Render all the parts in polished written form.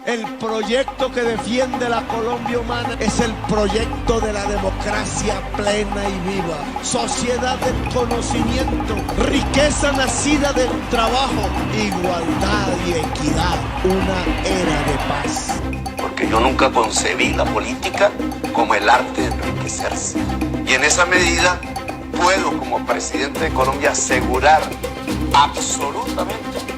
El proyecto que defiende la Colombia humana es el proyecto de la democracia plena y viva, sociedad del conocimiento, riqueza nacida del trabajo, igualdad y equidad, una era de paz. Porque yo nunca concebí la política como el arte de enriquecerse. Y en esa medida puedo, como presidente de Colombia, asegurar absolutamente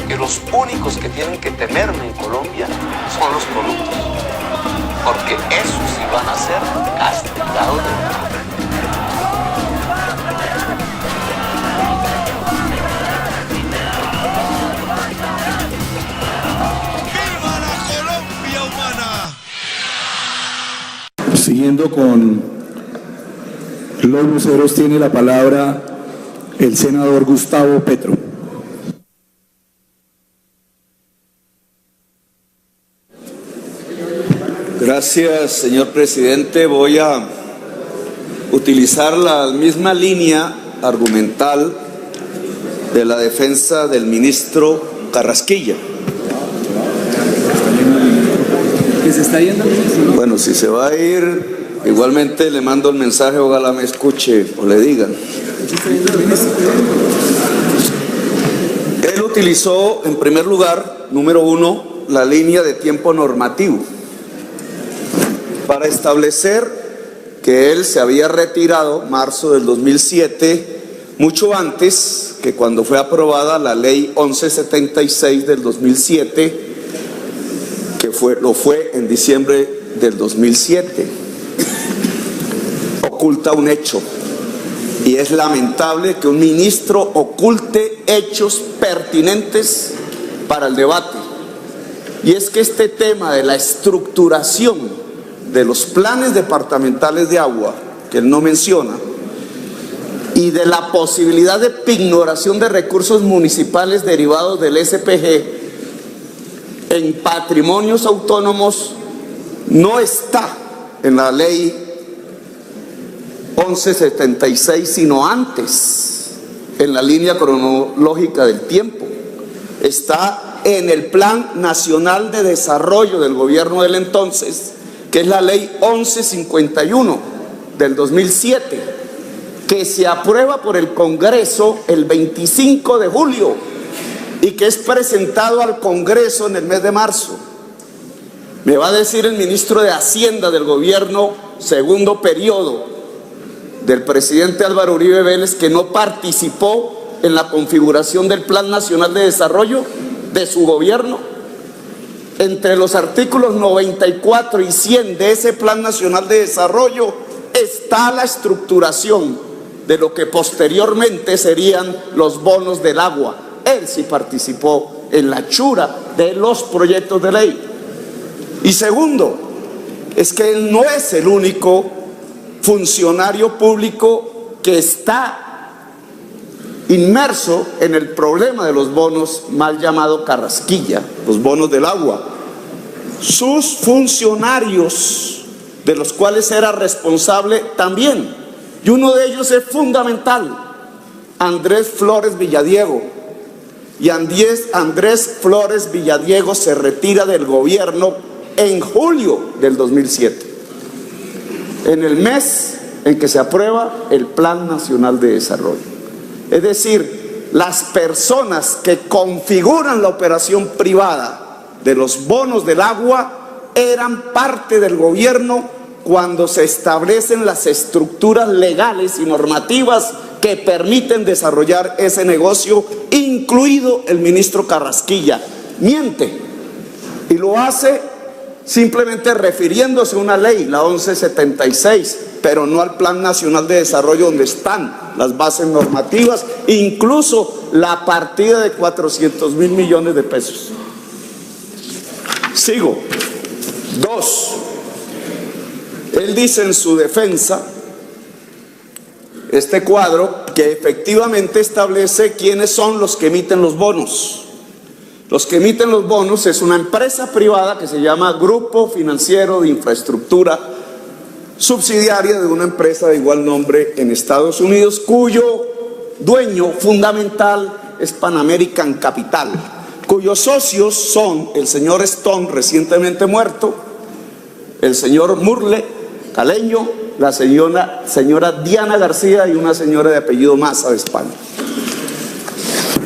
que los únicos que tienen que temerme en Colombia son los corruptos, porque esos sí van a ser castigados de verdad. ¡Viva la Colombia humana! Siguiendo con los voceros, tiene la palabra el senador Gustavo Petro. Gracias, señor presidente. Voy a utilizar la misma línea argumental de la defensa del ministro Carrasquilla. ¿Que se está yendo el ministro? Bueno, si se va a ir, igualmente le mando el mensaje, ojalá me escuche o le digan. Él utilizó, en primer lugar, número uno, la línea de tiempo normativo para establecer que él se había retirado marzo del 2007, mucho antes que cuando fue aprobada la ley 1176 del 2007, que lo fue en diciembre del 2007. Oculta un hecho, y es lamentable que un ministro oculte hechos pertinentes para el debate. Y es que este tema de la estructuración de los planes departamentales de agua, que él no menciona, y de la posibilidad de pignoración de recursos municipales derivados del SPG en patrimonios autónomos, no está en la ley 1176, sino antes, en la línea cronológica del tiempo. Está en el Plan Nacional de Desarrollo del gobierno del entonces, que es la ley 1151 del 2007, que se aprueba por el Congreso el 25 de julio y que es presentado al Congreso en el mes de marzo. Me va a decir el ministro de Hacienda del gobierno segundo periodo del presidente Álvaro Uribe Vélez que no participó en la configuración del Plan Nacional de Desarrollo de su gobierno. Entre los artículos 94 y 100 de ese Plan Nacional de Desarrollo está la estructuración de lo que posteriormente serían los bonos del agua. Él sí participó en la hechura de los proyectos de ley. Y segundo, es que él no es el único funcionario público que está inmerso en el problema de los bonos, mal llamado Carrasquilla, los bonos del agua. Sus funcionarios, de los cuales era responsable también, y uno de ellos es fundamental, Andrés Flores Villadiego. Y Andrés Flores Villadiego se retira del gobierno en julio del 2007, en el mes en que se aprueba el Plan Nacional de Desarrollo. Es decir, las personas que configuran la operación privada de los bonos del agua eran parte del gobierno cuando se establecen las estructuras legales y normativas que permiten desarrollar ese negocio, incluido el ministro Carrasquilla. Miente y lo hace simplemente refiriéndose a una ley, la 1176, pero no al Plan Nacional de Desarrollo, donde están las bases normativas, incluso la partida de 400.000 millones de pesos. Sigo. 2. Él dice en su defensa, este cuadro, que efectivamente establece quiénes son los que emiten los bonos. Los que emiten los bonos es una empresa privada que se llama Grupo Financiero de Infraestructura, subsidiaria de una empresa de igual nombre en Estados Unidos, cuyo dueño fundamental es Pan American Capital. cuyos socios son el señor Stone, recientemente muerto, el señor Murle, caleño, la señora Diana García y una señora de apellido Maza de España.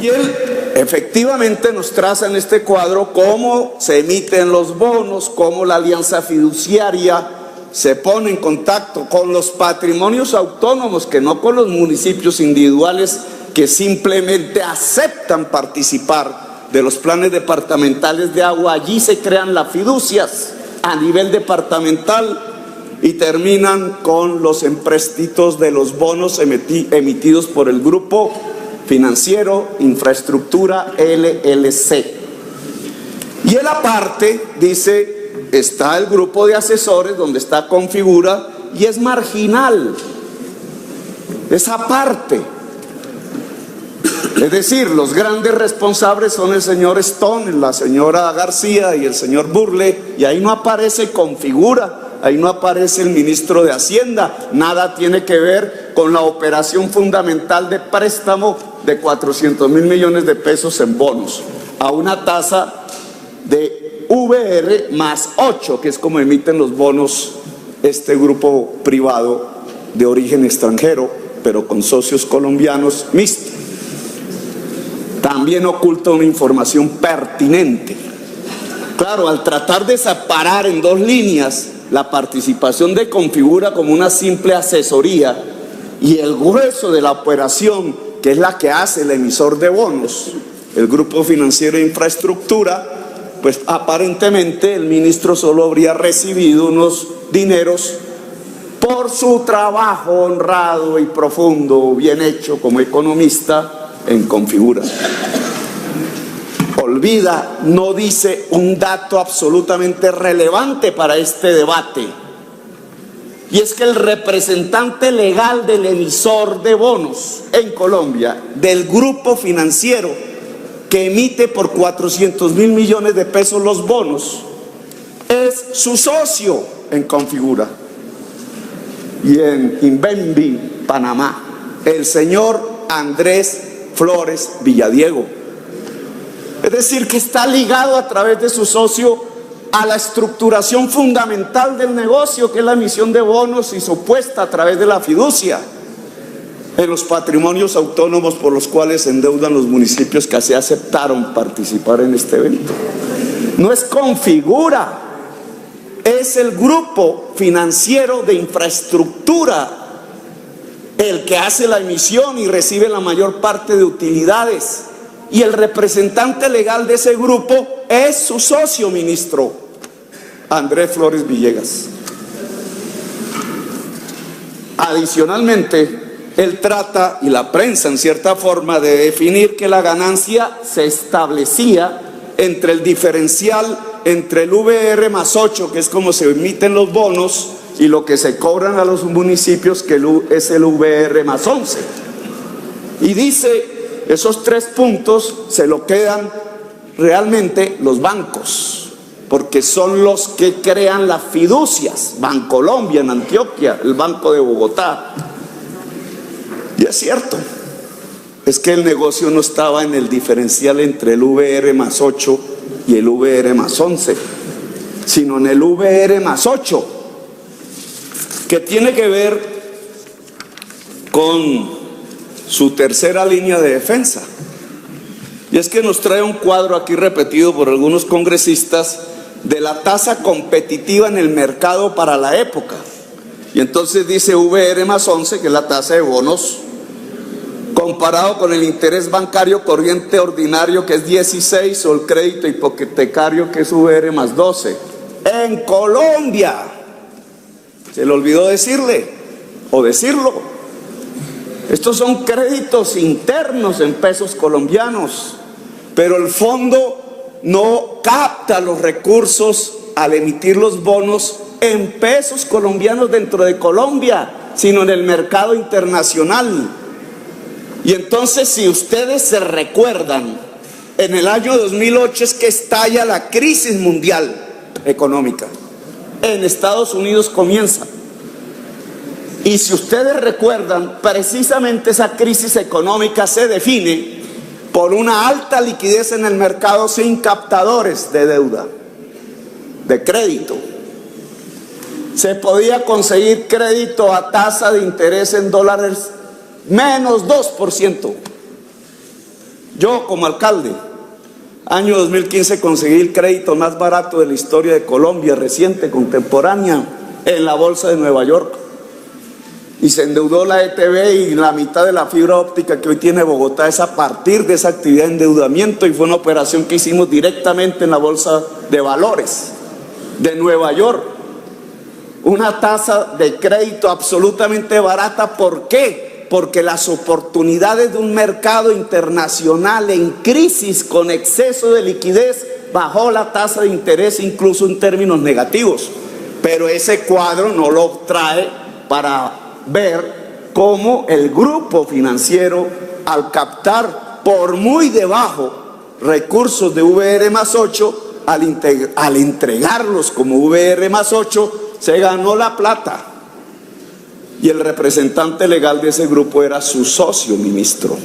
Y él efectivamente nos traza en este cuadro cómo se emiten los bonos, cómo la alianza fiduciaria se pone en contacto con los patrimonios autónomos, que no con los municipios individuales que simplemente aceptan participar de los planes departamentales de agua. Allí se crean las fiducias a nivel departamental y terminan con los empréstitos de los bonos emitidos por el Grupo Financiero Infraestructura LLC. Y él aparte dice, está el grupo de asesores donde está Configura y es marginal, es aparte. Es decir, los grandes responsables son el señor Stone, la señora García y el señor Burle, y ahí no aparece Configura. Ahí no aparece el ministro de Hacienda, nada tiene que ver con la operación fundamental de préstamo de 400 mil millones de pesos en bonos, a una tasa de VR más 8, que es como emiten los bonos este grupo privado de origen extranjero, pero con socios colombianos mixtos. También oculta una información pertinente. Claro, al tratar de separar en dos líneas la participación de Configura como una simple asesoría y el grueso de la operación, que es la que hace el emisor de bonos, el Grupo Financiero de Infraestructura, pues aparentemente el ministro solo habría recibido unos dineros por su trabajo honrado y profundo, bien hecho como economista en Configura. Olvida, no dice un dato absolutamente relevante para este debate, y es que el representante legal del emisor de bonos en Colombia, del grupo financiero que emite por 400 mil millones de pesos los bonos, es su socio en Configura y en Invendi, Panamá, el señor Andrés Flores Villadiego. Es decir, que está ligado a través de su socio a la estructuración fundamental del negocio, que es la emisión de bonos y su puesta a través de la fiducia en los patrimonios autónomos por los cuales se endeudan los municipios que así aceptaron participar en este evento. No es Configura, es el Grupo Financiero de Infraestructura el que hace la emisión y recibe la mayor parte de utilidades. Y el representante legal de ese grupo es su socio, ministro Andrés Flores Villegas. Adicionalmente, él trata, y la prensa en cierta forma, de definir que la ganancia se establecía entre el diferencial entre el VR más 8, que es como se emiten los bonos, y lo que se cobran a los municipios, que es el VR más 11. Y dice, esos 3 puntos se lo quedan realmente los bancos, porque son los que crean las fiducias. Bancolombia en Antioquia, el Banco de Bogotá. Y es cierto, es que el negocio no estaba en el diferencial entre el VR más 8 y el VR más 11, sino en el VR más 8, que tiene que ver con su tercera línea de defensa. Y es que nos trae un cuadro aquí repetido por algunos congresistas de la tasa competitiva en el mercado para la época. Y entonces dice VR más 11, que es la tasa de bonos, comparado con el interés bancario corriente ordinario, que es 16, o el crédito hipotecario, que es VR más 12. En Colombia, se le olvidó decirle, o decirlo, estos son créditos internos en pesos colombianos, pero el fondo no capta los recursos al emitir los bonos en pesos colombianos dentro de Colombia, sino en el mercado internacional. Y entonces, si ustedes se recuerdan, en el año 2008 es que estalla la crisis mundial económica. En Estados Unidos comienza. Y si ustedes recuerdan, precisamente esa crisis económica se define por una alta liquidez en el mercado sin captadores de deuda, de crédito. Se podía conseguir crédito a tasa de interés en dólares menos 2%. Yo, como alcalde, año 2015, conseguí el crédito más barato de la historia de Colombia, reciente, contemporánea, en la bolsa de Nueva York. Y se endeudó la ETB, y la mitad de la fibra óptica que hoy tiene Bogotá es a partir de esa actividad de endeudamiento, y fue una operación que hicimos directamente en la bolsa de valores de Nueva York. Una tasa de crédito absolutamente barata. ¿Por qué? Porque las oportunidades de un mercado internacional en crisis con exceso de liquidez bajó la tasa de interés incluso en términos negativos. Pero ese cuadro no lo trae para ver cómo el grupo financiero, al captar por muy debajo recursos de VR+8, al entregarlos como VR+8, se ganó la plata. Y el representante legal de ese grupo era su socio, ministro.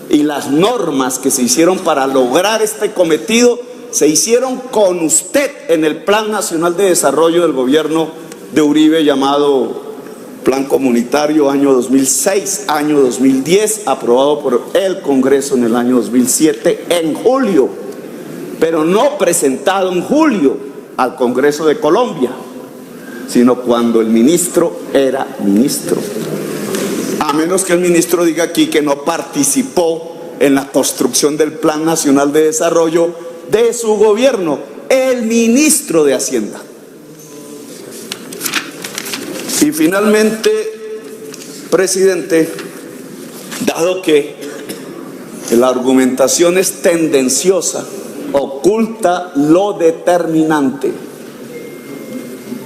Y las normas que se hicieron para lograr este cometido se hicieron con usted en el Plan Nacional de Desarrollo del gobierno de Uribe, llamado Plan Comunitario, año 2006, año 2010, aprobado por el Congreso en el año 2007, en julio, pero no presentado en julio al Congreso de Colombia, sino cuando el ministro era ministro. A menos que el ministro diga aquí que no participó en la construcción del Plan Nacional de Desarrollo de su gobierno, el ministro de Hacienda. Y finalmente, presidente, dado que la argumentación es tendenciosa, oculta lo determinante,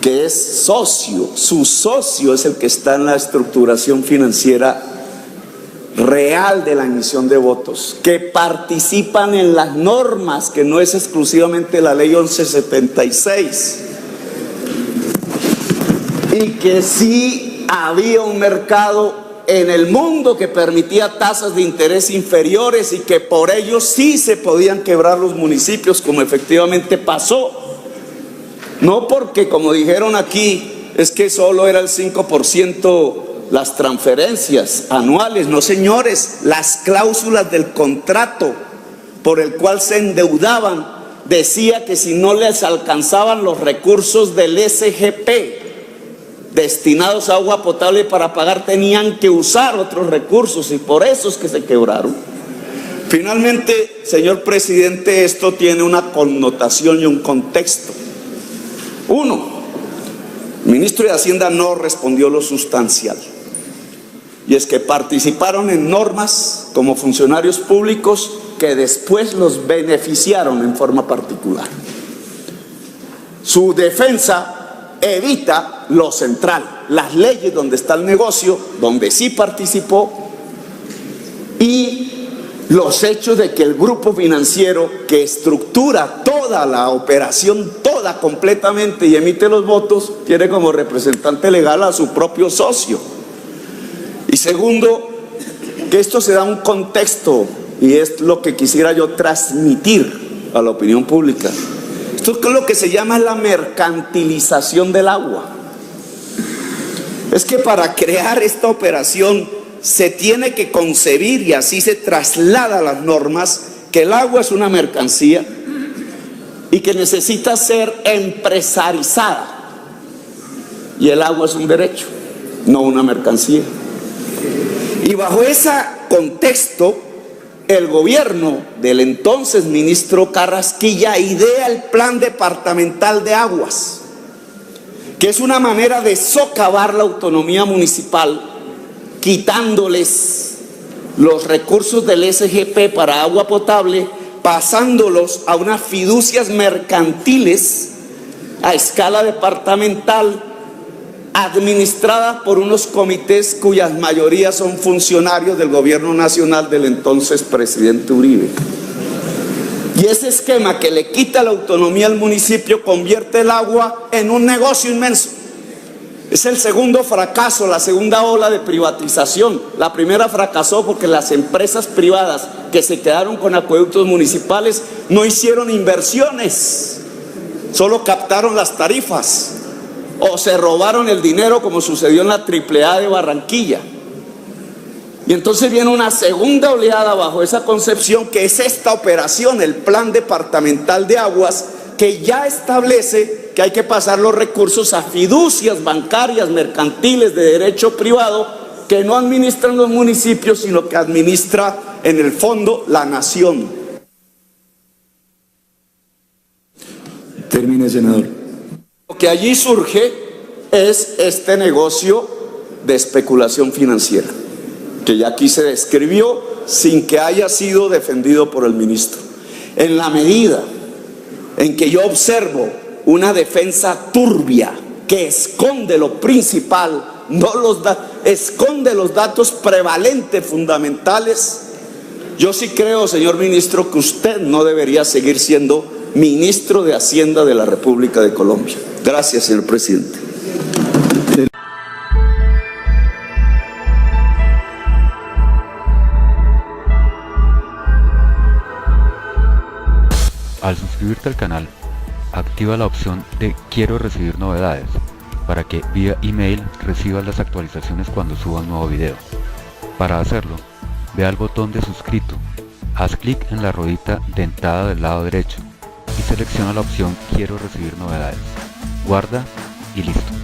que es socio, su socio es el que está en la estructuración financiera real de la emisión de votos, que participan en las normas, que no es exclusivamente la ley 1176, y que sí había un mercado en el mundo que permitía tasas de interés inferiores, y que por ello sí se podían quebrar los municipios, como efectivamente pasó. No porque, como dijeron aquí, es que solo era el 5% las transferencias anuales. No, señores, las cláusulas del contrato por el cual se endeudaban decía que si no les alcanzaban los recursos del SGP destinados a agua potable para pagar, tenían que usar otros recursos, y por eso es que se quebraron. Finalmente, señor presidente, esto tiene una connotación y un contexto. Uno, el ministro de Hacienda no respondió lo sustancial, y es que participaron en normas como funcionarios públicos que después los beneficiaron en forma particular. Su defensa evita lo central, las leyes donde está el negocio, donde sí participó, y los hechos de que el grupo financiero que estructura toda la operación, toda completamente, y emite los votos, tiene como representante legal a su propio socio. Y segundo, que esto se da un contexto, y es lo que quisiera yo transmitir a la opinión pública. Esto es lo que se llama la mercantilización del agua. Es que para crear esta operación se tiene que concebir, y así se traslada a las normas, que el agua es una mercancía y que necesita ser empresarizada. Y el agua es un derecho, no una mercancía. Y bajo ese contexto, el gobierno del entonces ministro Carrasquilla idea el Plan Departamental de Aguas, que es una manera de socavar la autonomía municipal, quitándoles los recursos del SGP para agua potable, pasándolos a unas fiducias mercantiles a escala departamental, administrada por unos comités cuyas mayorías son funcionarios del gobierno nacional del entonces presidente Uribe. Y ese esquema que le quita la autonomía al municipio convierte el agua en un negocio inmenso. Es el segundo fracaso, la segunda ola de privatización. La primera fracasó porque las empresas privadas que se quedaron con acueductos municipales no hicieron inversiones, solo captaron las tarifas o se robaron el dinero, como sucedió en la AAA de Barranquilla. Y entonces viene una segunda oleada bajo esa concepción, que es esta operación, el Plan Departamental de Aguas, que ya establece que hay que pasar los recursos a fiducias bancarias, mercantiles, de derecho privado, que no administran los municipios, sino que administra en el fondo la nación. Termine, senador. Lo que allí surge es este negocio de especulación financiera, que ya aquí se describió sin que haya sido defendido por el ministro. En la medida en que yo observo una defensa turbia que esconde lo principal, esconde los datos prevalentes, fundamentales, yo sí creo, señor ministro, que usted no debería seguir siendo ministro de Hacienda de la República de Colombia. Gracias, señor presidente. Al suscribirte al canal, activa la opción de Quiero recibir novedades para que vía email recibas las actualizaciones cuando suba un nuevo video. Para hacerlo, ve al botón de suscrito, haz clic en la ruedita dentada del lado derecho y selecciona la opción Quiero recibir novedades. Guarda y listo.